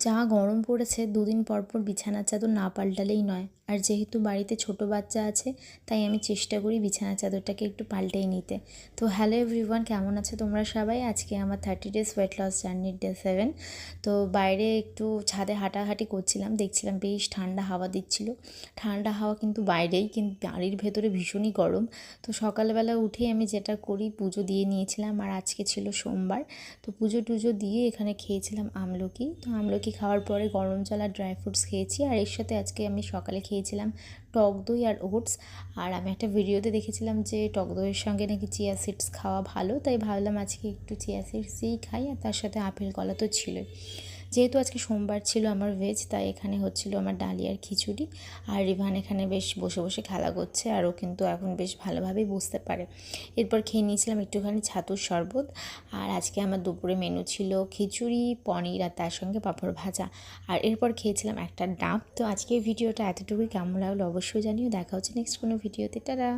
যা গরম পড়েছে দুদিন পর পর বিছানার চাদর না পাল্টালেই নয়। আর যেহেতু বাড়িতে ছোট বাচ্চা আছে তাই আমি চেষ্টা করি বিছানার চাদরটাকে একটু পাল্টেই নিতে। তো হ্যালো এভরিওয়ান, কেমন আছো তোমরা সবাই? আজকে আমার 30 ডেজ ওয়েট লস জার্নির ডে 7। তো বাইরে একটু ছাদে হাঁটাহাঁটি করছিলাম, দেখছিলাম বেশ ঠান্ডা হাওয়া দিচ্ছিল। ঠান্ডা হাওয়া কিন্তু বাইরেই, কিন্তু বাড়ির ভেতরে ভীষণই গরম। তো সকালবেলা উঠেই আমি যেটা করি, পুজো দিয়ে নিয়েছিলাম। আর আজকে ছিল সোমবার, তো পুজো টুজো দিয়ে এখানে খেয়েছিলাম আমলকি। তো আমলকি খাওয়ার পরে গরম জল আর ড্রাই ফ্রুটস খেয়েছি। আর এর সাথে আজকে আমি সকালে খেয়েছিলাম টক দই আর ওটস। আর আমি একটা ভিডিওতে দেখেছিলাম যে টক দইয়ের সঙ্গে নাকি চিয়া সিডস খাওয়া ভালো, তাই ভাবলাম আজকে একটু চিয়া সিডসই খাই। আর তার সাথে আপেল কলা তো ছিলই। যেহেতু আজকে সোমবার ছিল আমার ভেজ, তাই এখানে হচ্ছিল আমার ডালিয়ার খিচুড়ি। আর রিভান এখানে বেশ বসে বসে খেলা করছে, আর ও কিন্তু এখন বেশ ভালোভাবেই বুঝতে পারে। এরপর খেয়ে নিয়েছিলাম একটুখানি ছাতুর শরবত। আর আজকে আমার দুপুরে মেনু ছিল খিচুড়ি, পনির আর তার সঙ্গে পাঁপড় ভাজা। আর এরপর খেয়েছিলাম একটা ডাব। তো আজকের ভিডিওটা এতটুকুই, কেমন লাগলো অবশ্যই জানিও। দেখা হচ্ছে নেক্সট কোনো ভিডিওতে। টাটা।